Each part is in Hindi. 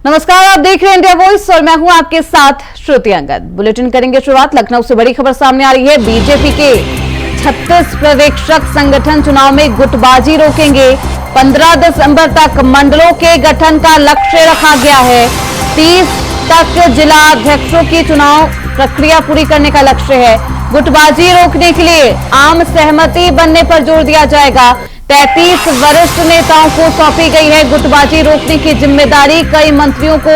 नमस्कार, आप देख रहे हैं इंडिया वॉइस और मैं हूं आपके साथ श्रुति अंगद। बुलेटिन करेंगे शुरुआत। लखनऊ से बड़ी खबर सामने आ रही है। बीजेपी के 36 पर्यवेक्षक संगठन चुनाव में गुटबाजी रोकेंगे। 15 दिसंबर तक मंडलों के गठन का लक्ष्य रखा गया है। 30 तक जिला अध्यक्षों की चुनाव प्रक्रिया पूरी करने का लक्ष्य है। गुटबाजी रोकने के लिए आम सहमति बनने पर जोर दिया जाएगा। 33 वरिष्ठ नेताओं को सौंपी गई है गुटबाजी रोकने की जिम्मेदारी। कई मंत्रियों को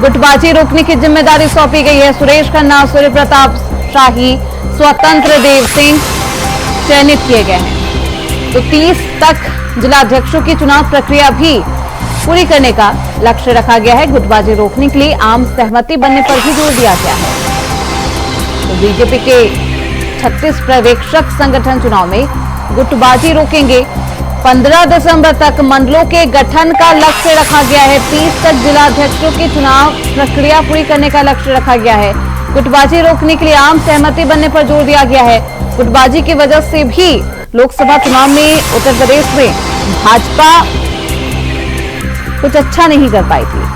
गुटबाजी रोकने की जिम्मेदारी सौंपी गई है। सुरेश खन्ना, सूर्य प्रताप शाही, स्वतंत्र देव सिंह चयनित किए गए हैं। तो 30 तक जिलाध्यक्षों की चुनाव प्रक्रिया भी पूरी करने का लक्ष्य रखा गया है। गुटबाजी रोकने के लिए आम सहमति बनने पर भी जोर दिया गया है। तो बीजेपी के 36 पर्यवेक्षक संगठन चुनाव में गुटबाजी रोकेंगे। 15 दिसंबर तक मंडलों के गठन का लक्ष्य रखा गया है। 30 तक जिलाध्यक्षों की चुनाव प्रक्रिया पूरी करने का लक्ष्य रखा गया है। गुटबाजी रोकने के लिए आम सहमति बनने पर जोर दिया गया है। गुटबाजी की वजह से भी लोकसभा चुनाव में उत्तर प्रदेश में भाजपा कुछ अच्छा नहीं कर पाई थी।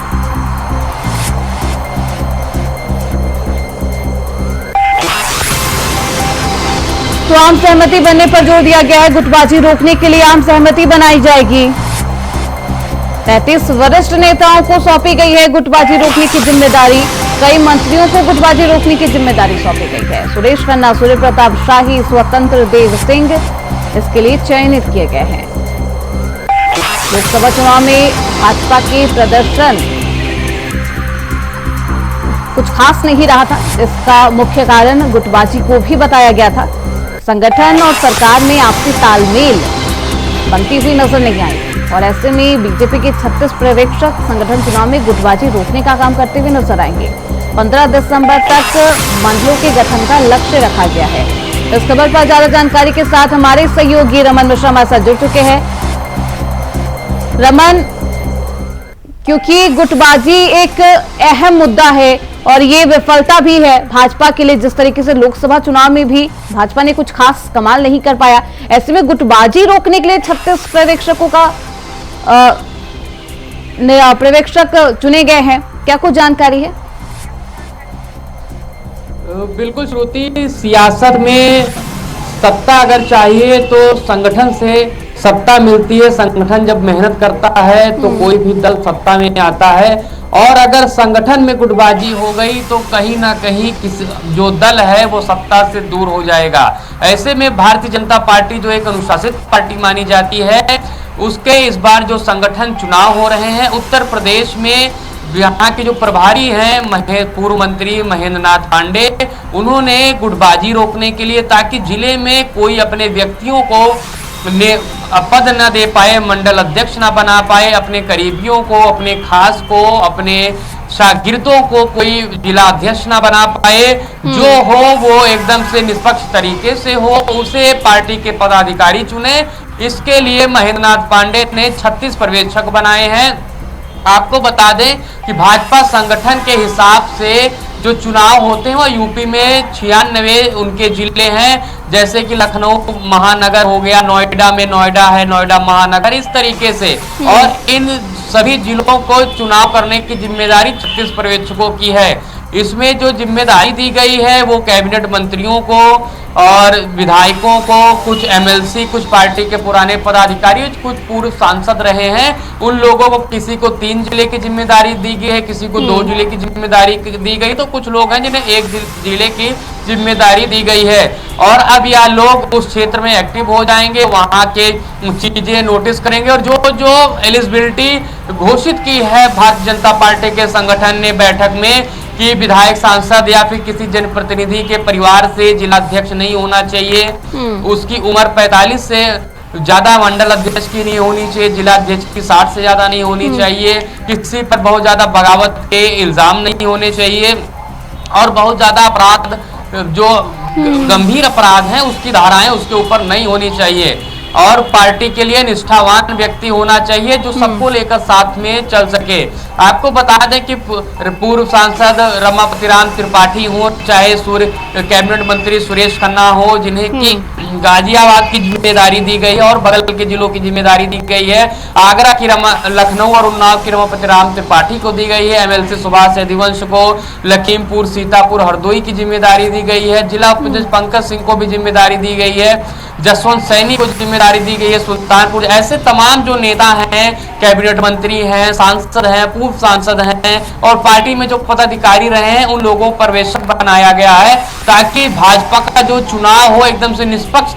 तो आम सहमति बनने पर जोर दिया गया है। गुटबाजी रोकने के लिए आम सहमति बनाई जाएगी। 33 वरिष्ठ नेताओं को सौंपी गई है गुटबाजी रोकने की जिम्मेदारी। कई मंत्रियों को गुटबाजी रोकने की जिम्मेदारी सौंपी गई है। सुरेश खन्ना, सूर्य प्रताप शाही, स्वतंत्र देव सिंह इसके लिए चयनित किए गए हैं। लोकसभा चुनाव में भाजपा के प्रदर्शन कुछ खास नहीं रहा था। इसका मुख्य कारण गुटबाजी को भी बताया गया था। संगठन और सरकार में आपसी तालमेल बनती हुई नजर नहीं आई और ऐसे में बीजेपी के 36 पर्यवेक्षक संगठन चुनाव में गुटबाजी रोकने का काम करते हुए नजर आएंगे। 15 दिसंबर तक मंडलों के गठन का लक्ष्य रखा गया है। इस खबर पर ज्यादा जानकारी के साथ हमारे सहयोगी रमन मिश्रा हमारे साथ जुड़ चुके हैं। रमन, क्योंकि गुटबाजी एक अहम मुद्दा है और ये विफलता भी है भाजपा के लिए। जिस तरीके से लोकसभा चुनाव में भी भाजपा ने कुछ खास कमाल नहीं कर पाया, ऐसे में गुटबाजी रोकने के लिए 36 पर्यवेक्षकों का पर्यवेक्षक चुने गए हैं। क्या कुछ जानकारी है? बिल्कुल श्रुति, सियासत में सत्ता अगर चाहिए तो संगठन से सत्ता मिलती है। संगठन जब मेहनत करता है तो कोई भी दल सत्ता में आता है और अगर संगठन में गुटबाजी हो गई तो कहीं ना कहीं जो दल है वो सत्ता से दूर हो जाएगा। ऐसे में भारतीय जनता पार्टी जो एक अनुशासित पार्टी मानी जाती है, उसके इस बार जो संगठन चुनाव हो रहे हैं उत्तर प्रदेश में, यहाँ के जो प्रभारी हैं पूर्व मंत्री महेंद्र नाथ पांडे, उन्होंने गुटबाजी रोकने के लिए, ताकि जिले में कोई अपने व्यक्तियों को पद न दे पाए, मंडल अध्यक्ष न बना पाए, अपने करीबियों को, अपने खास को, अपने शागिर्दों को कोई जिला अध्यक्ष न बना पाए। जो हो वो एकदम से निष्पक्ष तरीके से हो, उसे पार्टी के पदाधिकारी चुने। इसके लिए महेंद्र नाथ पांडे ने 36 पर्यवेक्षक बनाए हैं। आपको बता दें कि भाजपा संगठन के हिसाब से जो चुनाव होते हैं वो यूपी में 96 उनके जिले हैं, जैसे कि लखनऊ महानगर हो गया, नोएडा में नोएडा है, नोएडा महानगर, इस तरीके से। और इन सभी जिलों को चुनाव करने की जिम्मेदारी 36 पर्यवेक्षकों की है। इसमें जो जिम्मेदारी दी गई है वो कैबिनेट मंत्रियों को और विधायकों को, कुछ एमएलसी, कुछ पार्टी के पुराने पदाधिकारी, कुछ पूर्व सांसद रहे हैं, उन लोगों को किसी को 3 जिले की जिम्मेदारी दी गई है, किसी को 2 जिले की जिम्मेदारी दी गई, तो कुछ लोग हैं जिन्हें 1 जिले की जिम्मेदारी दी गई है। और अब यह लोग उस क्षेत्र में एक्टिव हो जाएंगे, वहां के चीजें नोटिस करेंगे और जो एलिजिबिलिटी घोषित की है भारतीय जनता पार्टी के संगठन ने बैठक में कि विधायक, सांसद या फिर किसी जनप्रतिनिधि के परिवार से जिलाध्यक्ष नहीं होना चाहिए, उसकी उम्र 45 से ज्यादा मंडल अध्यक्ष की नहीं होनी चाहिए, जिला अध्यक्ष की 60 से ज्यादा नहीं होनी चाहिए, किसी पर बहुत ज्यादा बगावत के इल्जाम नहीं होने चाहिए और बहुत ज्यादा अपराध, जो गंभीर अपराध हैं उसकी धाराएं उसके ऊपर नहीं होनी चाहिए। और पार्टी के लिए निष्ठावान व्यक्ति होना चाहिए जो सबको लेकर साथ में चल सके। आपको बता दें कि पूर्व सांसद रमापति राम त्रिपाठी हो, चाहे सूर्य कैबिनेट मंत्री सुरेश खन्ना हो, जिन्हें की गाजियाबाद की जिम्मेदारी दी गई है और बगल के जिलों की जिम्मेदारी दी गई है। आगरा की लखनऊ और उन्नाव की रमापति राम त्रिपाठी को दी गई है। एमएलसी सुभाष यदुवंश को लखीमपुर, सीतापुर, हरदोई की जिम्मेदारी दी गई है। जिला उपाध्यक्ष पंकज सिंह को भी जिम्मेदारी दी गई है। जसवंत सैनी को जिम्मेदारी दी गई है सुल्तानपुर। ऐसे तमाम जो नेता हैं, कैबिनेट मंत्री हैं, सांसद हैं, पूर्व सांसद हैं और पार्टी में जो पदाधिकारी रहे हैं, उन लोगों को पर्यवेक्षक बनाया गया है ताकि भाजपा का जो चुनाव हो एकदम से निष्पक्ष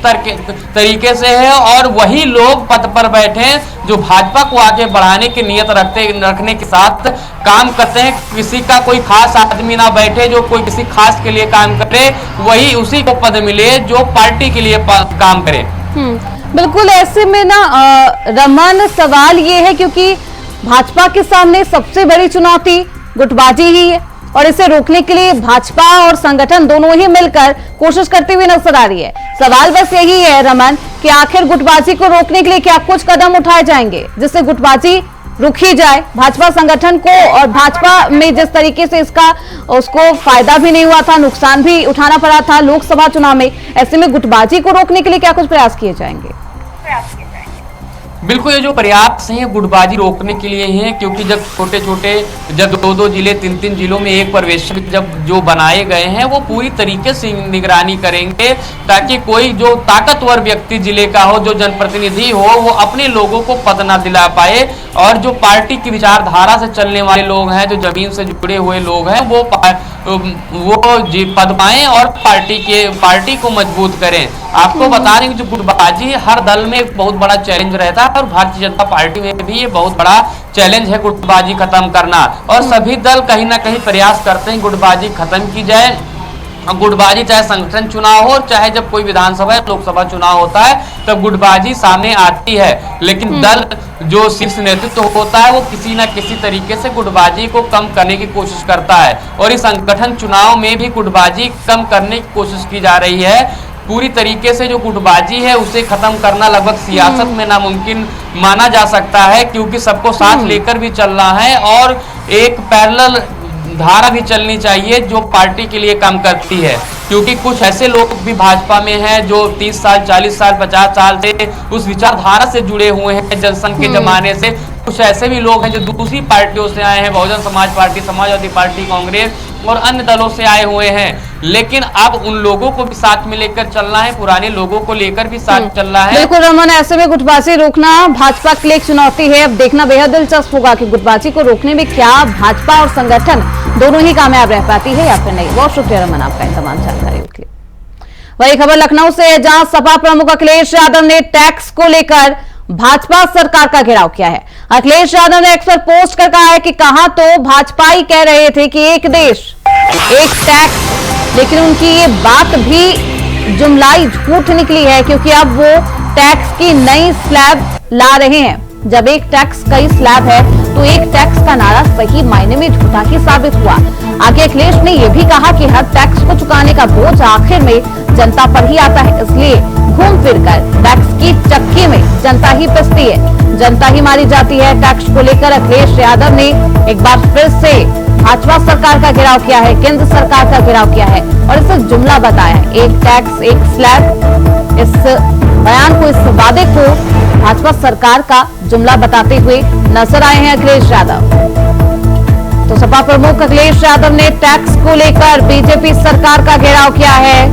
तरीके से है और वही लोग पद पर बैठे जो भाजपा को आगे बढ़ाने की नियत रखने के साथ काम करते हैं। किसी का कोई खास आदमी ना बैठे जो कोई किसी खास के लिए काम करे, वही उसी को पद मिले जो पार्टी के लिए काम करे। बिल्कुल, ऐसे में ना रमन, सवाल ये है क्योंकि भाजपा के सामने सबसे बड़ी चुनौती गुटबाजी ही है और इसे रोकने के लिए भाजपा और संगठन दोनों ही मिलकर कोशिश करते हुए नजर आ रही है। सवाल बस यही है रमन कि आखिर गुटबाजी को रोकने के लिए क्या कुछ कदम उठाए जाएंगे जिससे गुटबाजी रुकी जाए भाजपा संगठन को, और भाजपा में जिस तरीके से उसको फायदा भी नहीं हुआ था, नुकसान भी उठाना पड़ा था लोकसभा चुनाव में, ऐसे में गुटबाजी को रोकने के लिए क्या कुछ प्रयास किए जाएंगे? बिल्कुल, ये जो प्रयास हैं गुटबाजी रोकने के लिए हैं, क्योंकि जब छोटे छोटे जब दो जिले, तीन जिलों में एक पर्यवेक्षक जब जो बनाए गए हैं वो पूरी तरीके से निगरानी करेंगे ताकि कोई जो ताकतवर व्यक्ति जिले का हो, जो जनप्रतिनिधि हो, वो अपने लोगों को पद ना दिला पाए और जो पार्टी की विचारधारा से चलने वाले लोग हैं, जो जमीन से जुड़े हुए लोग हैं, वो पद पाएं और पार्टी को मजबूत करें। आपको बता रहे हैं कि जो गुटबाजी हर दल में एक बहुत बड़ा चैलेंज रहता है और भारतीय जनता पार्टी में भी ये बहुत बड़ा चैलेंज है गुटबाजी खत्म करना, और सभी दल कहीं ना कहीं प्रयास करते हैं गुटबाजी खत्म की जाए। गुटबाजी चाहे संगठन चुनाव हो, चाहे जब कोई विधानसभा लोकसभा चुनाव होता है तब गुटबाजी सामने आती है, लेकिन दल जो शीर्ष नेतृत्व होता है वो किसी न किसी तरीके से गुटबाजी को कम करने की कोशिश करता है और इस संगठन चुनाव में भी गुटबाजी कम करने की कोशिश की जा रही है। पूरी तरीके से जो गुटबाजी है उसे खत्म करना लगभग सियासत में नामुमकिन माना जा सकता है, क्योंकि सबको साथ लेकर भी चलना है और एक पैरेलल धारा भी चलनी चाहिए जो पार्टी के लिए काम करती है, क्योंकि कुछ ऐसे लोग भी भाजपा में हैं जो 30 साल, 40 साल, 50 साल से उस विचारधारा से जुड़े हुए हैं, जनसंघ के जमाने से। कुछ ऐसे भी लोग हैं जो दूसरी पार्टियों से आए हैं, बहुजन समाज पार्टी, समाजवादी पार्टी, कांग्रेस और अन्य दलों से आए हुए हैं, लेकिन अब उन लोगों को भी साथ में लेकर चलना है, पुराने लोगों को लेकर भी साथ चलना है। बिल्कुल रमन, ऐसे में गुटबाजी रोकना भाजपा के लिए एक चुनौती है। अब देखना बेहद दिलचस्प होगा कि गुटबाजी को रोकने में क्या भाजपा और संगठन दोनों ही कामयाब रह पाती है या फिर नहीं। बहुत शुक्रिया रमन आपका इन तमाम जानकारी के लिए। वही खबर लखनऊ से है, जहां सपा प्रमुख अखिलेश यादव ने टैक्स को लेकर भाजपा सरकार का घेराव किया है। अखिलेश यादव ने एक्स पर पोस्ट कर कहा है कि कहा तो भाजपा ही कह रहे थे कि एक देश एक टैक्स, लेकिन उनकी ये बात भी जुमलाई झूठ निकली है, क्योंकि अब वो टैक्स की नई स्लैब ला रहे हैं। जब एक टैक्स कई स्लैब है तो एक टैक्स का नारा सही मायने में झूठा ही साबित हुआ। आगे अखिलेश ने यह भी कहा कि हर टैक्स को चुकाने का बोझ आखिर में जनता पर ही आता है, इसलिए घूम फिरकर टैक्स की चक्की में जनता ही पिसती है, जनता ही मारी जाती है। टैक्स को लेकर अखिलेश यादव ने एक बार फिर से भाजपा सरकार का घेराव किया है, केंद्र सरकार का घेराव किया है और इसे जुमला बताया है, एक टैक्स एक स्लैब। इस बयान को, इस वादे को भाजपा सरकार का जुमला बताते हुए नजर आए हैं अखिलेश यादव। तो सपा प्रमुख अखिलेश यादव ने टैक्स को लेकर बीजेपी सरकार का घेराव किया है।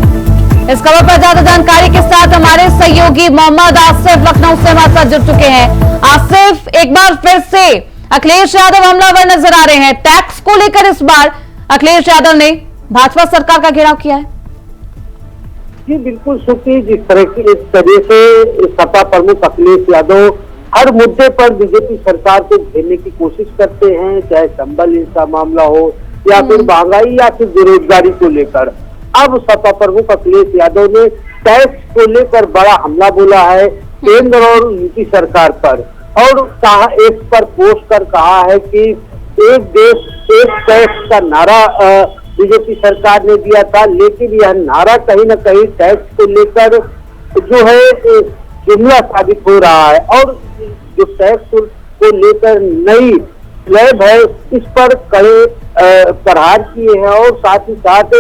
इस खबर पर ज्यादा जानकारी के साथ हमारे सहयोगी मोहम्मद आसिफ लखनऊ से हमारे साथ जुड़ चुके हैं। आसिफ, एक बार फिर से अखिलेश यादव हमलावर नजर आ रहे हैं। टैक्स को लेकर इस बार अखिलेश यादव ने भाजपा सरकार का घेराव किया है। जी बिल्कुल सुखी, जिस तरह से सपा प्रमुख अखिलेश यादव हर मुद्दे पर बीजेपी सरकार को घेरने की कोशिश करते हैं, चाहे संबल का मामला हो या फिर महंगाई या फिर बेरोजगारी को लेकर। अब सपा प्रमुख अखिलेश यादव ने टैक्स को लेकर बड़ा हमला बोला है केंद्र और यूपी सरकार पर, और कहा, एक पर पोस्ट कर कहा है कि एक देश एक टैक्स का नारा बीजेपी सरकार ने दिया था, लेकिन यह नारा कहीं न कहीं टैक्स को लेकर जो है जुमला साबित हो रहा है। और जो टैक्स को लेकर नई स्लैब है, इस पर कड़े प्रहार किए हैं और साथ ही साथ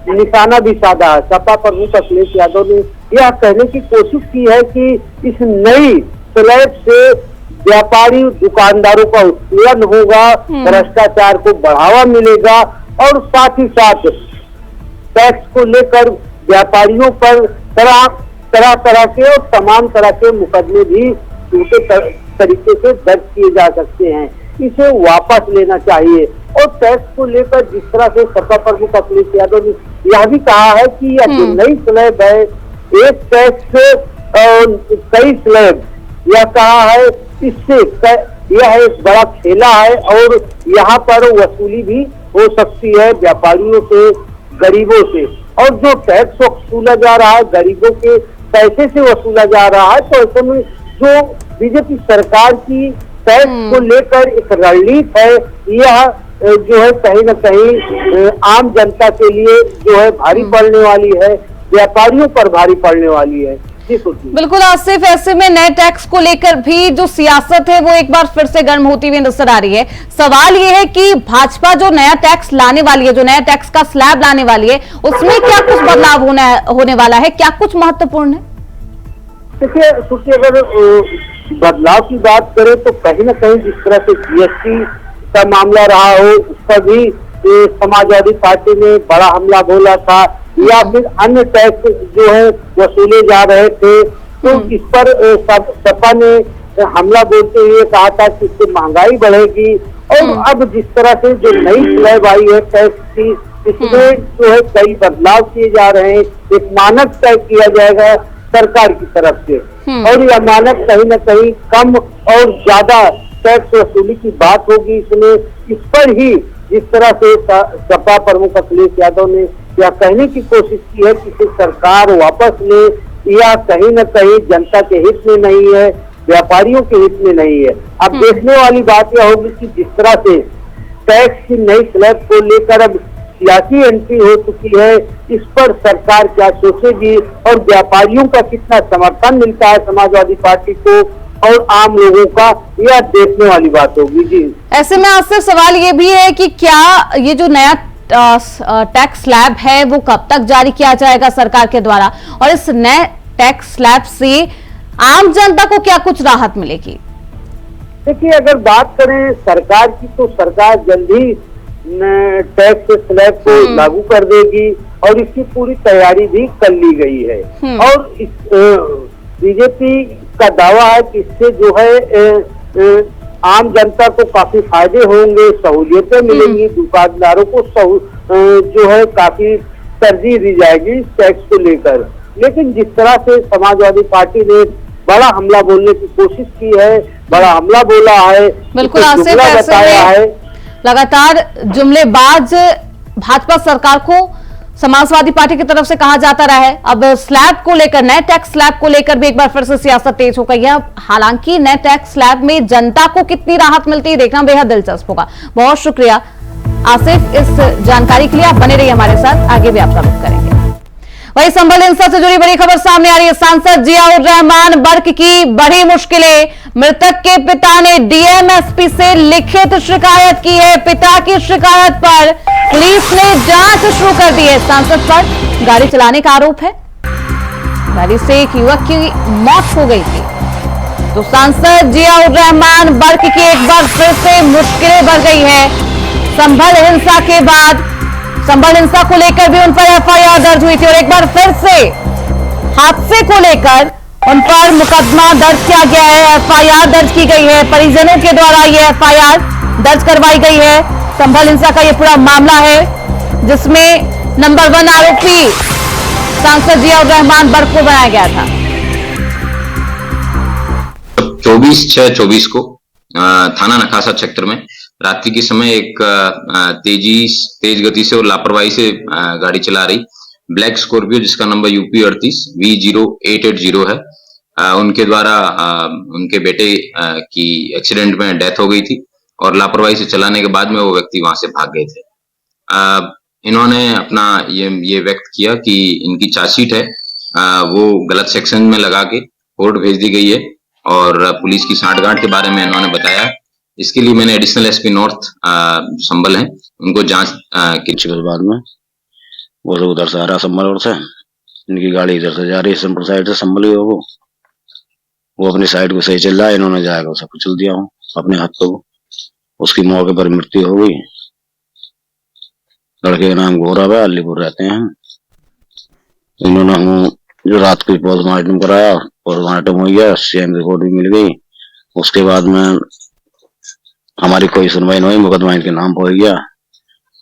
निशाना भी साधा है। सपा प्रमुख अखिलेश यादव ने यह कहने की कोशिश की है कि इस नई स्लैब से व्यापारी दुकानदारों का उत्पीड़न होगा, भ्रष्टाचार को बढ़ावा मिलेगा और साथ ही साथ टैक्स को लेकर व्यापारियों पर तरह के और तमाम तरह के मुकदमे भी झूठे तरीके से दर्ज किए जा सकते हैं। इसे वापस लेना चाहिए। और टैक्स को लेकर जिस तरह से सपा प्रमुख अखिलेश यादव ने यह भी कहा है कि यह जो नई स्लैब है, एक टैक्स कई स्लैब, यह कहा है इससे यह एक बड़ा खेला है और यहाँ पर वसूली भी हो सकती है व्यापारियों से, गरीबों से। और जो टैक्स वसूला जा रहा है गरीबों के पैसे से वसूला जा रहा है, तो ऐसे में जो बीजेपी सरकार की टैक्स को लेकर एक रणनीति है, यह जो है कहीं न कहीं आम जनता के लिए जो है भारी पड़ने वाली है, व्यापारियों पर भारी पड़ने वाली है। बिल्कुल आसिफ, ऐसे में नए टैक्स को लेकर भी जो सियासत है वो एक बार फिर से गर्म होती हुई नजर आ रही है। सवाल ये है कि भाजपा जो नया टैक्स लाने वाली है, जो नया टैक्स का स्लैब लाने वाली है, उसमें क्या कुछ बदलाव होने वाला है, क्या कुछ महत्वपूर्ण है? देखिए, अगर बदलाव की बात करें तो कहीं न कहीं जिस तरह से जीएसटी का मामला रहा हो, उस पर भी समाजवादी पार्टी ने बड़ा हमला बोला था, या फिर अन्य टैक्स जो है वसूले जा रहे थे, तो इस पर सपा ने हमला बोलते हुए कहा था कि इससे महंगाई बढ़ेगी। और अब जिस तरह से जो नई स्लैब आई है टैक्स की, इसमें जो है कई बदलाव किए जा रहे हैं। एक मानक तय किया जाएगा सरकार की तरफ से, और यह मानक कहीं न कहीं कम और ज्यादा टैक्स वसूली की बात होगी इसमें। इस पर ही जिस तरह से सपा प्रमुख अखिलेश यादव ने यह कहने की कोशिश की है कि सरकार वापस ले, या कहीं न कहीं जनता के हित में नहीं है, व्यापारियों के हित में नहीं है। अब देखने वाली बात यह होगी कि जिस तरह से टैक्स की नई स्लैब को लेकर अब सियासी एंट्री हो चुकी है, इस पर सरकार क्या सोचेगी और व्यापारियों का कितना समर्थन मिलता है समाजवादी पार्टी को और आम लोगों का, यह देखने वाली बात होगी। जी, ऐसे में आपसे सवाल ये भी है कि क्या ये जो नया टैक्स स्लैब है वो कब तक जारी किया जाएगा सरकार के द्वारा, और इस नए टैक्स स्लैब से आम जनता को क्या कुछ राहत मिलेगी? देखिए, अगर बात करें सरकार की, तो सरकार जल्द ही टैक्स स्लैब को लागू कर देगी और इसकी पूरी तैयारी भी कर ली गई है। और इस बीजेपी का दावा है कि इससे जो है आम जनता को काफी फायदे होंगे, सहूलियतें मिलेंगी, दुकानदारों को जो है काफी तरजीह दी जाएगी इस टैक्स को लेकर। लेकिन जिस तरह से समाजवादी पार्टी ने बड़ा हमला बोलने की कोशिश की है, बड़ा हमला बोला है, बिल्कुल आसिफ, बताया है, लगातार जुमलेबाज भाजपा सरकार को समाजवादी पार्टी की तरफ से कहा जाता रहा है। अब स्लैब को लेकर, नए टैक्स स्लैब को लेकर भी एक बार फिर से सियासत तेज हो गई है। हालांकि नए टैक्स स्लैब में जनता को कितनी राहत मिलती है देखना बेहद दिलचस्प होगा। बहुत शुक्रिया आसिफ इस जानकारी के लिए। आप बने रहिए हमारे साथ, आगे भी आपका रुख करेंगे। वही संभल हिंसा से जुड़ी बड़ी खबर सामने आ रही है। सांसद जियाउर रहमान बर्क की बड़ी मुश्किलें। मृतक के पिता ने डीएम-एसपी से लिखित शिकायत की है। पिता की शिकायत पर पुलिस ने जांच शुरू कर दी है। सांसद पर गाड़ी चलाने का आरोप है। गाड़ी से एक युवक की मौत हो गई थी। तो सांसद जियाउर रहमान बर्क की एक बार फिर से मुश्किलें बढ़ गई है। संभल हिंसा के बाद संभल हिंसा को लेकर भी उन पर एफआईआर दर्ज हुई थी और एक बार फिर से हादसे को लेकर उन पर मुकदमा दर्ज किया गया है। एफआईआर दर्ज की गई है। परिजनों के द्वारा यह एफआईआर दर्ज करवाई गई है। संभल हिंसा का यह पूरा मामला है जिसमें नंबर 1 आरोपी सांसद जियाउर रहमान बर्क को बनाया गया था। 24/6/24 को थाना नखासा क्षेत्र में रात्रि के समय एक तेज गति से और लापरवाही से गाड़ी चला रही ब्लैक स्कॉर्पियो जिसका नंबर यूपी 38 V0880 है, उनके द्वारा उनके बेटे की एक्सीडेंट में डेथ हो गई थी और लापरवाही से चलाने के बाद में वो व्यक्ति वहां से भाग गए थे। इन्होंने अपना ये व्यक्त किया कि इनकी चार्जशीट है वो गलत सेक्शन में लगा के कोर्ट भेज दी गई है और पुलिस की सांठगांठ के बारे में इन्होंने बताया। इसके लिए मैंने एडिशनल एसपी नॉर्थ संभल हैं उनको जांच के बाद में वो सब उधर से आ रहा संभल और से, इनकी गाड़ी इधर से जा रही है सिंपल साइड से संभल ही हो वो अपनी साइड को सही चल रहा है, इन्होंने जाएगा उसे कुचल दिया हूँ अपने हाथ को, उसकी मौके पर मृत्यु हो गई। लड़के का नाम गौरव है, अलीपुर रहते हैं। इन्होंने हम जो रात को पोस्टमार्टम कराया, पोस्टमार्टम हो गया, सीएम रिपोर्ट भी मिल गई। उसके बाद में हमारी कोई सुनवाई नहीं हुई, मुकदमा इनके नाम हो गया।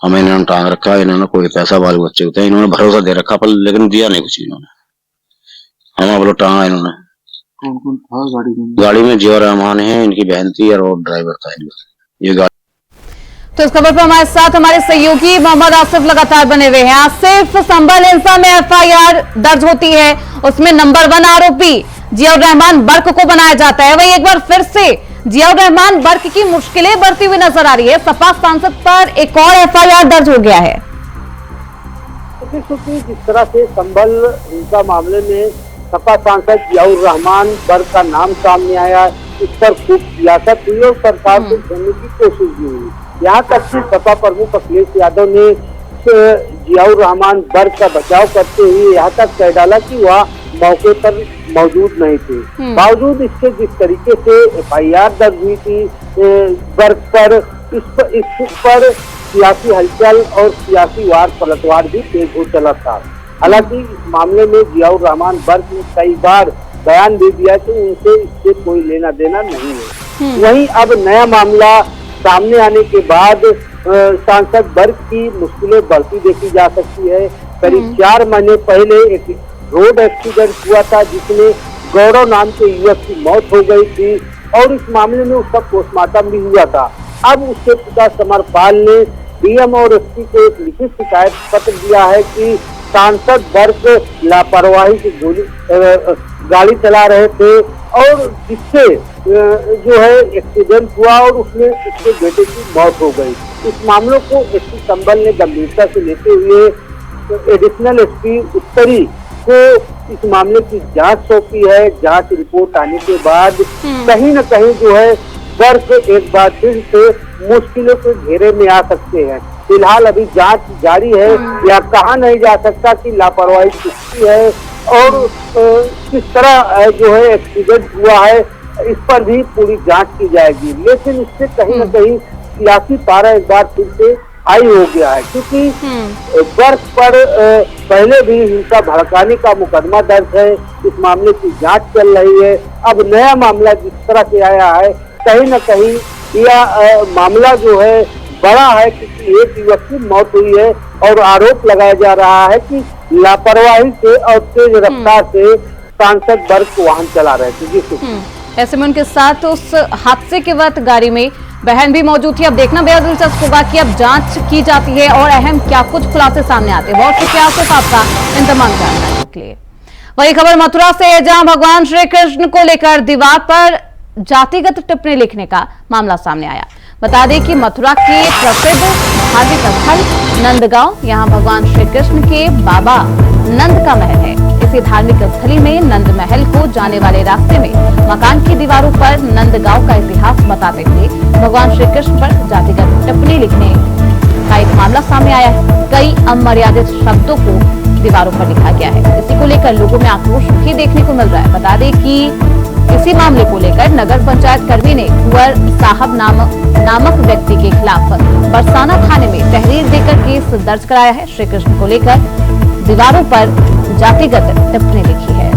हमें इन्होंने टांग रखा, इन्होंने कोई पैसा बाल बच्चे होते हैं, इन्होंने भरोसा दे रखा पर लेकिन दिया नहीं कुछ इन्होंने, हम बोलो टांगा इन्होंने। कौन कौन था गाड़ी में? जिया रहमान है, इनकी बहन थी और ड्राइवर था ये गाड़ी। तो इस खबर पर हमारे साथ हमारे सहयोगी मोहम्मद आसिफ लगातार बने हुए हैं। आसिफ, संभल हिंसा में एफआईआर दर्ज होती है, उसमें नंबर 1 आरोपी जियाउर रहमान बर्क को बनाया जाता है। वही एक बार फिर से जियाउर रहमान बर्क की मुश्किलें बढ़ती हुई नजर आ रही है। सपा सांसद पर एक और एफआईआर दर्ज हो गया है। जिस तरह से संभल हिंसा मामले में सपा सांसद जियाउर रहमान बर्क का नाम सामने आया, इस पर खूब सियासत हुई और सरकार को घेरने की कोशिश भी हुई। यहाँ तक कि सपा प्रमुख अखिलेश यादव ने जियाउर रहमान बर्क का बचाव करते हुए यहाँ तक कह डाला कि वह मौके पर मौजूद नहीं थे। बावजूद इसके जिस तरीके से एफआईआर दर्ज हुई थी बर्क पर, इस पर सियासी हलचल और सियासी वार पलटवार भी तेज हो चला था। हालांकि इस मामले में जियाउर रहमान बर्क ने कई बार बयान दे दिया कि उनसे इससे कोई लेना देना नहीं है। वहीं अब नया मामला सामने आने के बाद सांसद बर्क की मुश्किलें बढ़ती देखी जा सकती है। करीब 4 महीने पहले एक रोड एक्सीडेंट हुआ था जिसमें गौरव नाम के युवक की मौत हो गई थी और इस मामले में उसका पोस्टमार्टम भी हुआ था। अब उसके पिता समरपाल ने डीएम और एसपी को एक लिखित शिकायत पत्र दिया है कि सांसद बर्क लापरवाही से गाड़ी चला रहे थे और जिससे जो है एक्सीडेंट हुआ और उसमें उसके बेटे की मौत हो गई। इस मामले को एसपी संभल ने गंभीरता से लेते हुए एडिशनल एसपी उत्तरी को इस मामले की जांच सौंपी है। जांच रिपोर्ट आने के बाद कहीं न कहीं जो है बर्क एक बार फिर से मुश्किलों के घेरे में आ सकते हैं। फिलहाल अभी जांच जारी है, या कहा नहीं जा सकता कि लापरवाही किसकी है और किस तरह जो है एक्सीडेंट हुआ है, इस पर भी पूरी जांच की जाएगी। लेकिन इससे कहीं न कहीं सियासी पारा एक बार फिर से हाई हो गया है, क्योंकि बर्क पर पहले भी हिंसा भड़काने का मुकदमा दर्ज है। इस मामले की जांच चल रही है। अब नया मामला जिस तरह से आया है, कहीं न कहीं यह मामला जो है बड़ा है, क्योंकि एक युवक की मौत हुई है और आरोप लगाया जा रहा है कि लापरवाही से और तेज रफ्तार से सांसद बर्क वाहन चला रहे थे। जी ऐसे में उनके साथ उस हादसे के वक्त गाड़ी में बहन भी मौजूद थी। अब देखना बेहद दिलचस्प होगा कि अब जांच की जाती है और अहम क्या कुछ खुलासे सामने आते हैं। बहुत शुक्रिया आपका इन तमाम जानकारी के लिए। वही खबर मथुरा से है, जहां भगवान श्री कृष्ण को लेकर दीवार पर जातिगत टिप्पणी लिखने का मामला सामने आया। बता दें कि मथुरा के प्रसिद्ध धार्मिक स्थल नंदगांव, यहाँ भगवान श्री कृष्ण के बाबा नंद का महल है। इसी धार्मिक स्थली में नंद महल को जाने वाले रास्ते में मकान की दीवारों पर नंदगांव का इतिहास बताते हुए भगवान श्री कृष्ण पर जातिगत टिप्पणी लिखने का एक मामला सामने आया है। कई अमर्यादित शब्दों को दीवारों पर लिखा गया है। इसी को लेकर लोगों में आक्रोश भी देखने को मिल रहा है। बता दें कि इसी मामले को लेकर नगर पंचायत कर्मी ने कुंवर साहब नामक व्यक्ति के खिलाफ बरसाना थाने में तहरीर देकर केस दर्ज कराया है। श्री कृष्ण को लेकर दीवारों पर जातिगत टिप्पणी लिखी है।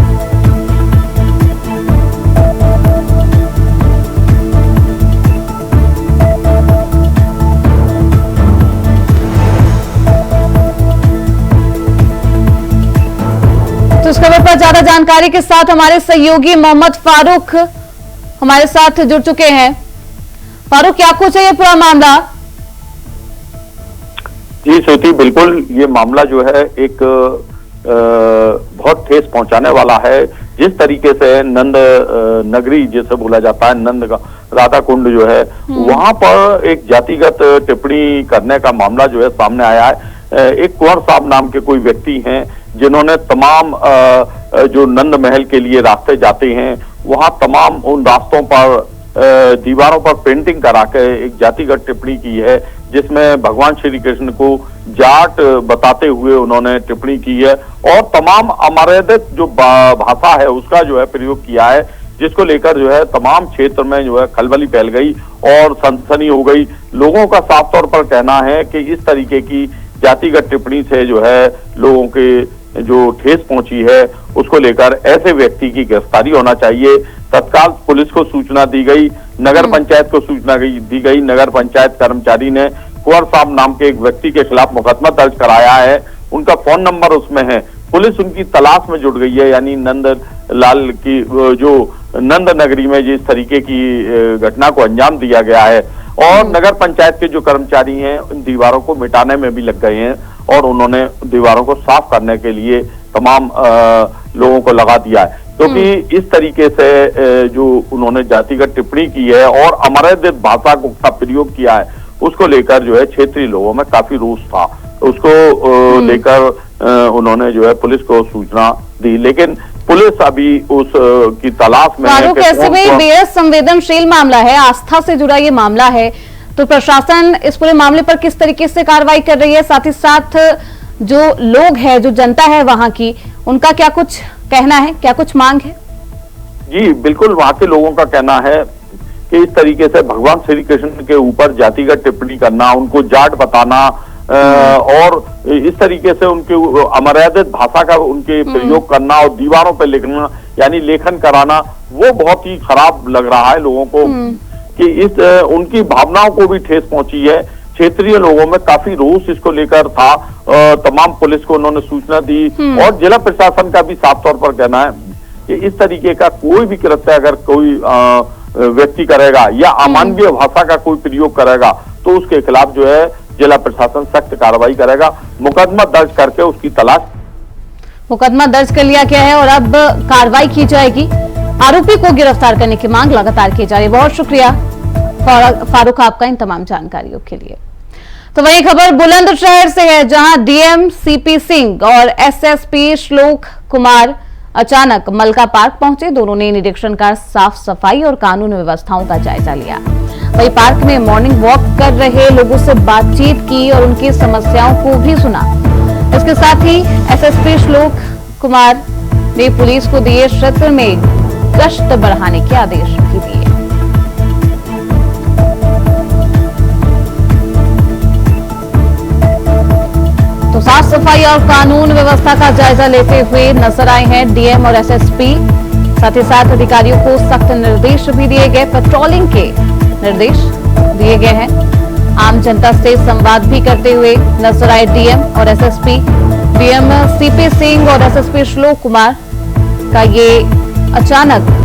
तो इस खबर पर ज्यादा जानकारी के साथ हमारे सहयोगी मोहम्मद फारूक हमारे साथ जुड़ चुके हैं। फारूक, क्या कुछ है ये पूरा मामला? जी श्रुति, बिल्कुल ये मामला जो है एक बहुत ठेस पहुंचाने वाला है। जिस तरीके से नंद नगरी जैसे बोला जाता है, नंद का राधा कुंड जो है, वहां पर एक जातिगत टिप्पणी करने का मामला जो है सामने आया है। एक कुंवर साहब नाम के कोई व्यक्ति हैं जिन्होंने तमाम जो नंद महल के लिए रास्ते जाते हैं वहां तमाम उन रास्तों पर दीवारों पर पेंटिंग करा के एक जातिगत टिप्पणी की है जिसमें भगवान श्री कृष्ण को जाट बताते हुए उन्होंने टिप्पणी की है और तमाम अमर्यादित जो भाषा है उसका जो है प्रयोग किया है, जिसको लेकर जो है तमाम क्षेत्र में जो है खलबली फैल गई और सनसनी हो गई। लोगों का साफ तौर पर कहना है कि इस तरीके की जातिगत टिप्पणी से जो है लोगों के जो ठेस पहुंची है उसको लेकर ऐसे व्यक्ति की गिरफ्तारी होना चाहिए। तत्काल पुलिस को सूचना दी गई, नगर पंचायत को सूचना दी गई। नगर पंचायत कर्मचारी ने कुंवर साहब नाम के एक व्यक्ति के खिलाफ मुकदमा दर्ज कराया है, उनका फोन नंबर उसमें है। पुलिस उनकी तलाश में जुट गई है, यानी नंद लाल की जो नंद नगरी में जिस तरीके की घटना को अंजाम दिया गया है, और नगर पंचायत के जो कर्मचारी हैं उन दीवारों को मिटाने में भी लग गए हैं और उन्होंने दीवारों को साफ करने के लिए तमाम लोगों को लगा दिया है, क्योंकि इस तरीके से जो उन्होंने जातिगत टिप्पणी की है और अमर्यादित भाषा का प्रयोग किया है उसको लेकर जो है क्षेत्रीय लोगों में काफी रोष था। उसको लेकर उन्होंने जो है पुलिस को सूचना दी, लेकिन पुलिस अभी उस की तलाश में है। कैसे भी बेहद संवेदनशील मामला है, आस्था से जुड़ा ये मामला है, तो प्रशासन इस पूरे मामले पर किस तरीके से कार्रवाई कर रही है? साथ ही साथ जो लोग हैं, जो जनता है वहां की, उनका क्या कुछ कहना है, क्या कुछ मांग है? जी बिल्कुल, वहां के लोगों का कहना है कि इस तरीके से भगवान श्री कृष्ण के ऊपर जातिगत टिप्पणी करना, उनको जाट बताना और इस तरीके से उनके अमर्यादित भाषा का उनके प्रयोग करना और दीवारों पर लिखना यानी लेखन कराना, वो बहुत ही खराब लग रहा है लोगों को कि इस उनकी भावनाओं को भी ठेस पहुंची है। क्षेत्रीय लोगों में काफी रोष इसको लेकर था। तमाम पुलिस को उन्होंने सूचना दी और जिला प्रशासन का भी साफ तौर पर कहना है कि इस तरीके का कोई भी कृत्य अगर कोई व्यक्ति करेगा या अमानवीय भाषा का कोई प्रयोग करेगा तो उसके खिलाफ जो है जिला प्रशासन सख्त कार्रवाई करेगा। मुकदमा दर्ज करके उसकी तलाश, मुकदमा दर्ज कर लिया गया है और अब कार्रवाई की जाएगी। आरोपी को गिरफ्तार करने की मांग लगातार की जा रही है। बहुत शुक्रिया फारूक आपका इन तमाम जानकारियों के लिए। तो वही खबर बुलंदशहर से है, जहां डीएम सीपी सिंह और एसएसपी श्लोक कुमार अचानक मलका पार्क पहुंचे। दोनों ने निरीक्षण कर साफ सफाई और कानून व्यवस्थाओं का जायजा लिया। वही पार्क में मॉर्निंग वॉक कर रहे लोगों से बातचीत की और उनकी समस्याओं को भी सुना। इसके साथ ही एसएसपी श्लोक कुमार ने पुलिस को दिए क्षेत्र में गश्त बढ़ाने के आदेश भी दिए। तो साफ सफाई और कानून व्यवस्था का जायजा लेते हुए नजर आए हैं डीएम और एसएसपी। साथ ही साथ अधिकारियों को सख्त निर्देश भी दिए गए, पेट्रोलिंग के निर्देश दिए गए हैं। आम जनता से संवाद भी करते हुए नजर आए डीएम और एसएसपी। डीएम सीपी सिंह और एसएसपी श्लोक कुमार का ये अचानक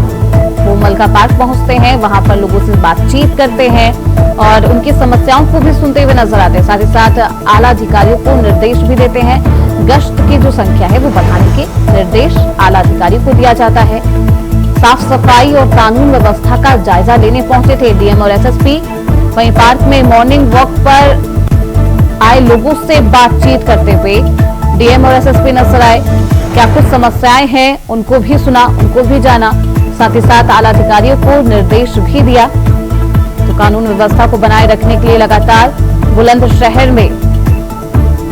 वो मलका पार्क पहुंचते हैं, वहां पर लोगों से बातचीत करते हैं और उनकी समस्याओं को भी सुनते हुए नजर आते हैं। साथ ही साथ आला अधिकारियों को निर्देश भी देते हैं। गश्त की जो संख्या है वो बढ़ाने के निर्देश आला अधिकारियों को दिया जाता है। साफ सफाई और कानून व्यवस्था का जायजा लेने पहुंचे थे डीएम और एसएसपी। वहीं पार्क में मॉर्निंग वॉक पर आए लोगों से बातचीत करते हुए डीएम और एसएसपी नजर आए। क्या कुछ समस्याएं हैं उनको भी सुना, उनको भी जाना। साथ ही साथ आला अधिकारियों को निर्देश भी दिया। तो कानून व्यवस्था को बनाए रखने के लिए लगातार बुलंदशहर में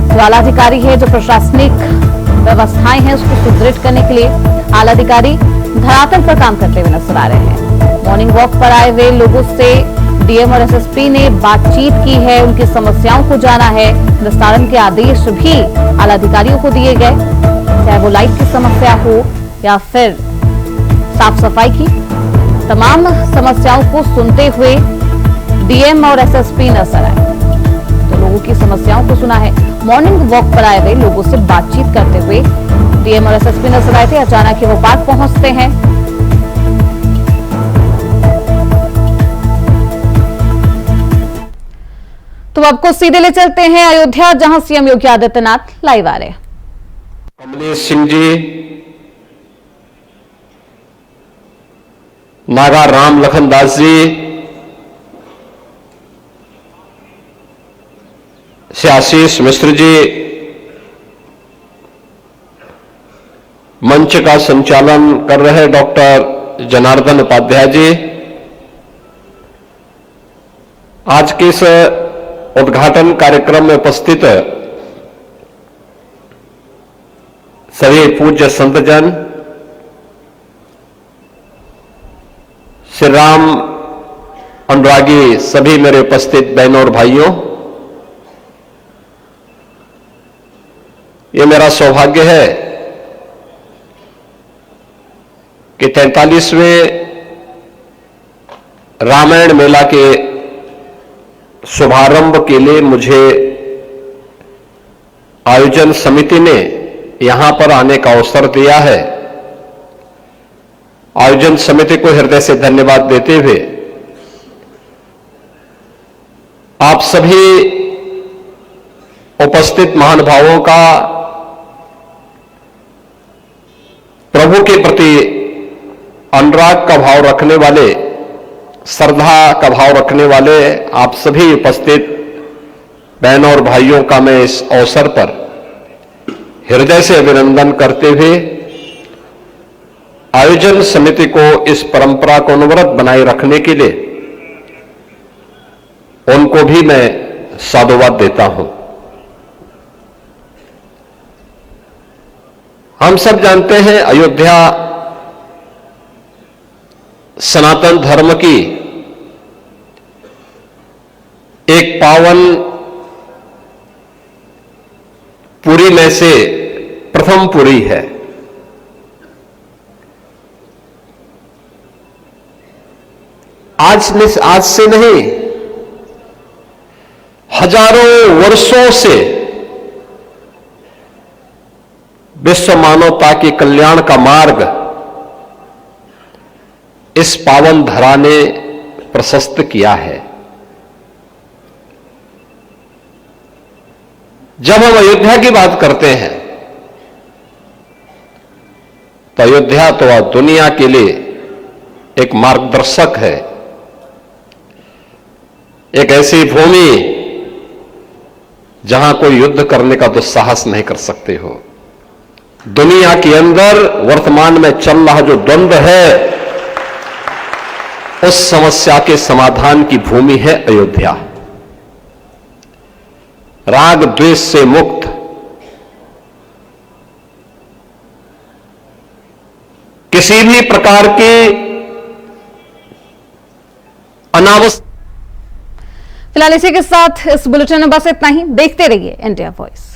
जो आला अधिकारी है, जो प्रशासनिक व्यवस्थाएं हैं उसको सुदृढ़ करने के लिए आला अधिकारी धरातल पर काम करते हुए नजर आ रहे हैं। मॉर्निंग वॉक पर आए हुए लोगों से डीएम और एसएसपी ने बातचीत की है, उनकी समस्याओं को जाना है। निस्तारण के आदेश भी आला अधिकारियों को दिए गए, चाहे वो लाइट की समस्या हो या फिर साफ सफाई की। तमाम समस्याओं को सुनते हुए डीएम और एसएसपी नजर आए, तो लोगों की समस्याओं को सुना है। मॉर्निंग वॉक पर आए हुए लोगों से बातचीत करते हुए डीएम और एसएसपी नजर आए थे। अचानक ही वो पार्क पहुंचते हैं। तो आपको सीधे ले चलते हैं अयोध्या, जहां सीएम योगी आदित्यनाथ लाइव आ रहे हैं। कमलेश सिंह जी, नागा राम लखन दास जी, श्याशीष मिश्र जी, मंच का संचालन कर रहे डॉक्टर जनार्दन उपाध्याय जी, आज के इस उद्घाटन कार्यक्रम में उपस्थित सभी पूज्य संतजन, श्री राम अनुरागी सभी मेरे उपस्थित बहनों और भाइयों, ये मेरा सौभाग्य है कि 43वें रामायण मेला के शुभारंभ के लिए मुझे आयोजन समिति ने यहां पर आने का अवसर दिया है। आयोजन समिति को हृदय से धन्यवाद देते हुए आप सभी उपस्थित महानुभावों का प्रभु के प्रति अनुराग का भाव रखने वाले, श्रद्धा का भाव रखने वाले आप सभी उपस्थित बहनों और भाइयों का मैं इस अवसर पर हृदय से अभिनंदन करते हुए आयोजन समिति को इस परंपरा को अनवरत बनाए रखने के लिए उनको भी मैं साधुवाद देता हूं। हम सब जानते हैं अयोध्या सनातन धर्म की एक पावन पुरी में से प्रथम पुरी है। आज से नहीं, हजारों वर्षों से विश्व मानवता के कल्याण का मार्ग इस पावन धरा ने प्रशस्त किया है। जब हम अयोध्या की बात करते हैं तो अयोध्या तो दुनिया के लिए एक मार्गदर्शक है, एक ऐसी भूमि जहां कोई युद्ध करने का दुस्साहस नहीं कर सकते हो। दुनिया के अंदर वर्तमान में चल रहा जो द्वंद्व है, उस समस्या के समाधान की भूमि है अयोध्या। राग द्वेष से मुक्त, किसी भी प्रकार के अनावश्यक। फिलहाल इसी के साथ इस बुलेटिन में बस इतना ही। देखते रहिए इंडिया वॉइस।